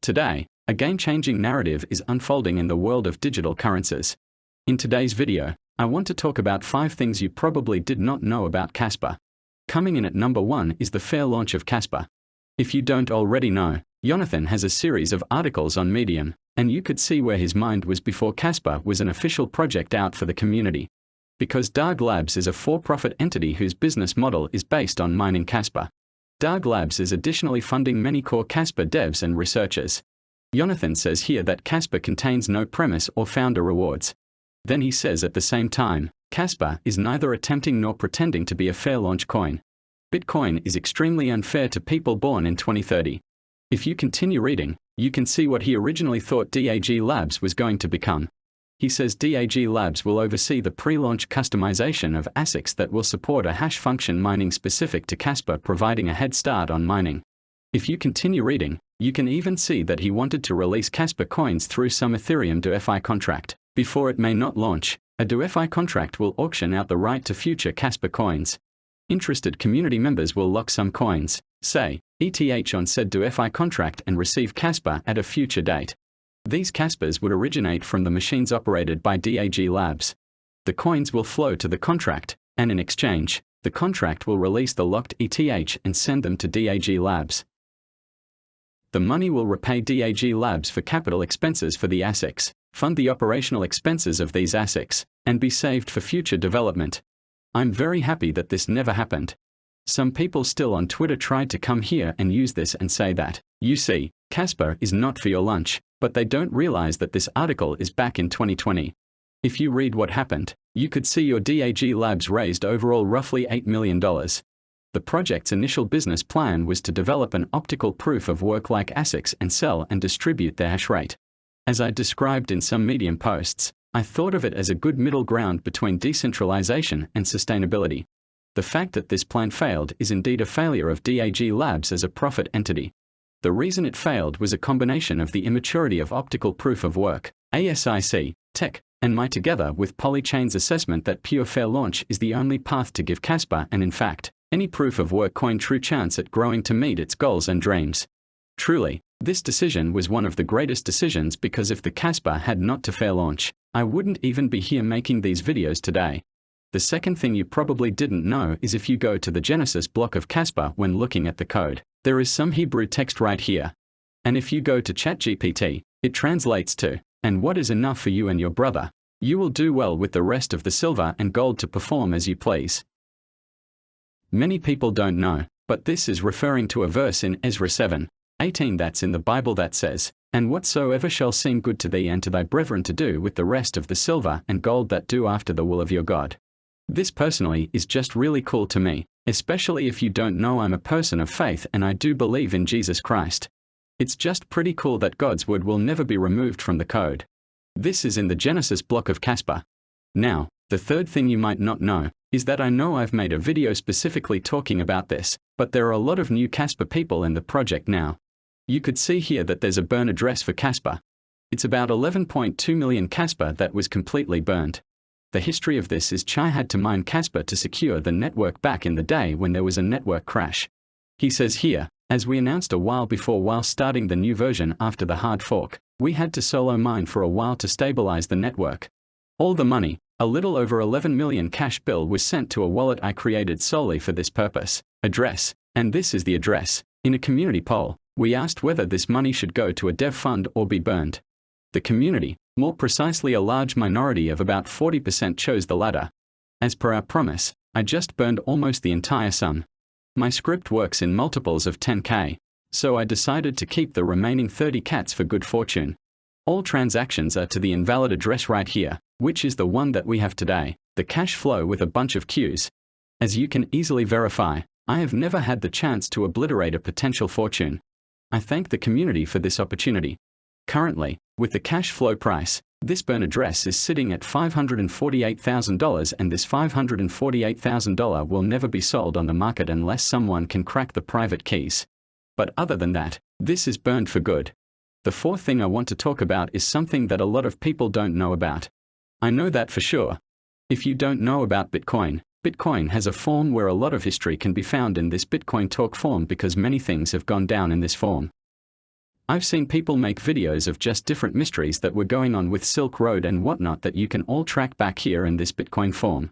Today, a game-changing narrative is unfolding in the world of digital currencies. In today's video, I want to talk about 5 things you probably did not know about Kaspa. Coming in at number 1 is the fair launch of Kaspa. If you don't already know, Jonathan has a series of articles on Medium, and you could see where his mind was before Kaspa was an official project out for the community. Because Darg Labs is a for-profit entity whose business model is based on mining Kaspa. Darg Labs is additionally funding many core Kaspa devs and researchers. Jonathan says here that Kaspa contains no premise or founder rewards. Then he says at the same time, Kaspa is neither attempting nor pretending to be a fair launch coin. Bitcoin is extremely unfair to people born in 2030. If you continue reading, you can see what he originally thought Darg Labs was going to become. He says Darg Labs will oversee the pre-launch customization of ASICs that will support a hash function mining specific to Kaspa, providing a head start on mining. If you continue reading, you can even see that he wanted to release Kaspa coins through some Ethereum DeFi contract. Before it may not launch, a DeFi contract will auction out the right to future Kaspa coins. Interested community members will lock some coins, say, ETH on said DeFi contract and receive Kaspa at a future date. These Kaspas would originate from the machines operated by Darg Labs. The coins will flow to the contract, and in exchange, the contract will release the locked ETH and send them to Darg Labs. The money will repay Darg Labs for capital expenses for the ASICs, fund the operational expenses of these ASICs, and be saved for future development. I'm very happy that this never happened. Some people still on Twitter tried to come here and use this and say that, you see, Kaspa is not for your lunch, but they don't realize that this article is back in 2020. If you read what happened, you could see your Darg Labs raised overall roughly $8 million. The project's initial business plan was to develop an optical proof of work like ASICs and sell and distribute their hash rate. As I described in some Medium posts, I thought of it as a good middle ground between decentralization and sustainability. The fact that this plan failed is indeed a failure of Darg Labs as a profit entity. The reason it failed was a combination of the immaturity of optical proof of work, ASIC, tech, and my together with Polychain's assessment that pure fair launch is the only path to give Kaspa and in fact, any proof of work coin true chance at growing to meet its goals and dreams. Truly, this decision was one of the greatest decisions because if the Kaspa had not to fair launch, I wouldn't even be here making these videos today. The second thing you probably didn't know is if you go to the Genesis block of Kaspa when looking at the code, there is some Hebrew text right here. And if you go to ChatGPT, it translates to, and what is enough for you and your brother, you will do well with the rest of the silver and gold to perform as you please. Many people don't know, but this is referring to a verse in Ezra 7:18 that's in the Bible that says, and whatsoever shall seem good to thee and to thy brethren to do with the rest of the silver and gold that do after the will of your God. This personally is just really cool to me, especially if you don't know I'm a person of faith and I do believe in Jesus Christ. It's just pretty cool that God's word will never be removed from the code. This is in the Genesis block of Kaspa. Now, the third thing you might not know is that I know I've made a video specifically talking about this, but there are a lot of new Kaspa people in the project now. You could see here that there's a burn address for Kaspa. It's about 11.2 million Kaspa that was completely burned. The history of this is Chai had to mine Kaspa to secure the network back in the day when there was a network crash. He says here, as we announced a while before while starting the new version after the hard fork, we had to solo mine for a while to stabilize the network. All the money, a little over 11 million cash bill was sent to a wallet I created solely for this purpose, address, and this is the address. In a community poll, we asked whether this money should go to a dev fund or be burned. The community, more precisely a large minority of about 40% chose the latter. As per our promise, I just burned almost the entire sum. My script works in multiples of 10K, so I decided to keep the remaining 30 cats for good fortune. All transactions are to the invalid address right here, which is the one that we have today, the cash flow with a bunch of queues. As you can easily verify, I have never had the chance to obliterate a potential fortune. I thank the community for this opportunity. Currently, with the cash flow price, this burn address is sitting at $548,000 and this $548,000 will never be sold on the market unless someone can crack the private keys. But other than that, this is burned for good. The fourth thing I want to talk about is something that a lot of people don't know about. I know that for sure. If you don't know about Bitcoin, Bitcoin has a form where a lot of history can be found in this Bitcoin talk form because many things have gone down in this form. I've seen people make videos of just different mysteries that were going on with Silk Road and whatnot that you can all track back here in this Bitcoin form.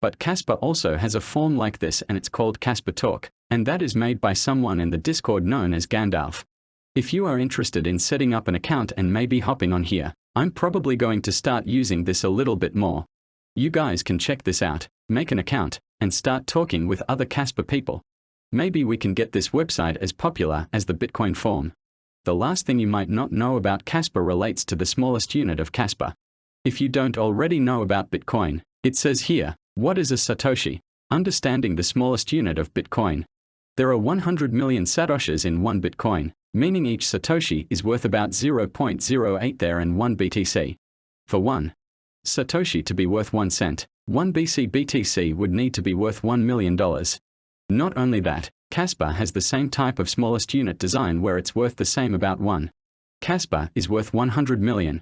But Kaspa also has a form like this, and it's called Kaspa Talk, and that is made by someone in the Discord known as Gandalf. If you are interested in setting up an account and maybe hopping on here, I'm probably going to start using this a little bit more. You guys can check this out, make an account, and start talking with other Kaspa people. Maybe we can get this website as popular as the Bitcoin form. The last thing you might not know about Kaspa relates to the smallest unit of Kaspa. If you don't already know about Bitcoin, it says here, what is a Satoshi? Understanding the smallest unit of Bitcoin. There are 100 million Satoshis in one Bitcoin, meaning each Satoshi is worth about 0.08 there and 1 BTC. For 1 Satoshi to be worth 1 cent, 1 BTC would need to be worth $1 million. Not only that, Kaspa has the same type of smallest unit design where it's worth the same about 1. Kaspa is worth 100 million.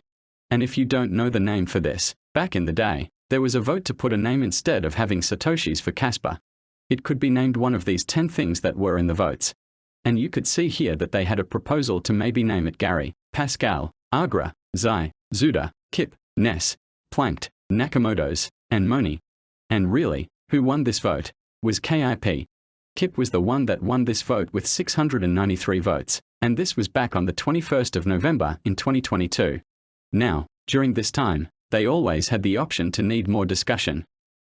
And if you don't know the name for this, back in the day, there was a vote to put a name instead of having Satoshis for Kaspa. It could be named one of these 10 things that were in the votes. And you could see here that they had a proposal to maybe name it Gary, Pascal, Agra, Zai, Zuda, Kip, Ness, Planked, Nakamoto's, and Moni. And really, who won this vote? Was KIP. Kip was the one that won this vote with 693 votes, and this was back on the 21st of November in 2022. Now, during this time, they always had the option to need more discussion.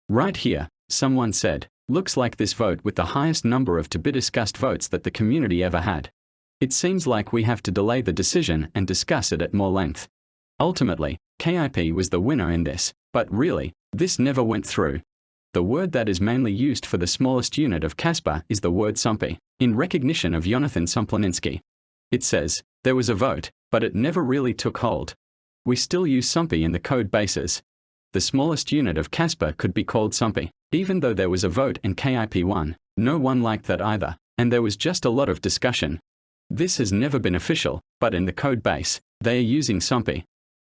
Right here, someone said, looks like this vote with the highest number of to-be-discussed votes that the community ever had. It seems like we have to delay the decision and discuss it at more length. Ultimately, KIP was the winner in this, but really, this never went through. The word that is mainly used for the smallest unit of Kaspa is the word Sumpy, in recognition of Jonathan Somplaninski. It says, there was a vote, but it never really took hold. We still use Sumpy in the code bases. The smallest unit of Kaspa could be called Sumpy, even though there was a vote and KIP won. No one liked that either, and there was just a lot of discussion. This has never been official, but in the code base, they are using Sumpy.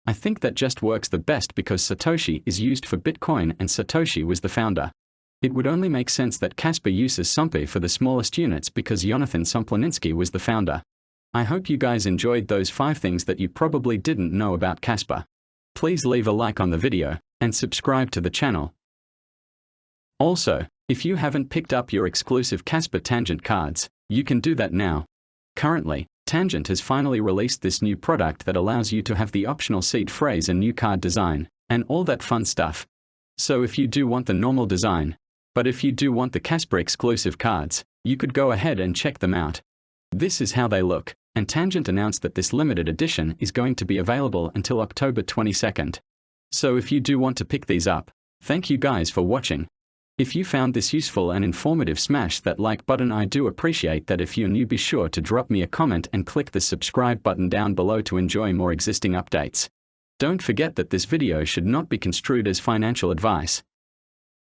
I think that just works the best because Satoshi is used for Bitcoin and Satoshi was the founder. It would only make sense that Kaspa uses Sumpy for the smallest units because Jonathan Somplaninski was the founder. I hope you guys enjoyed those 5 things that you probably didn't know about Kaspa. Please leave a like on the video and subscribe to the channel. Also, if you haven't picked up your exclusive Kaspa Tangent cards, you can do that now. Currently, Tangent has finally released this new product that allows you to have the optional seed phrase and new card design, and all that fun stuff. So if you do want the normal design, but if you do want the Kaspa exclusive cards, you could go ahead and check them out. This is how they look, and Tangent announced that this limited edition is going to be available until October 22nd. So if you do want to pick these up, thank you guys for watching. If you found this useful and informative, smash that like button. I do appreciate that. If you're new, be sure to drop me a comment and click the subscribe button down below to enjoy more existing updates. Don't forget that this video should not be construed as financial advice.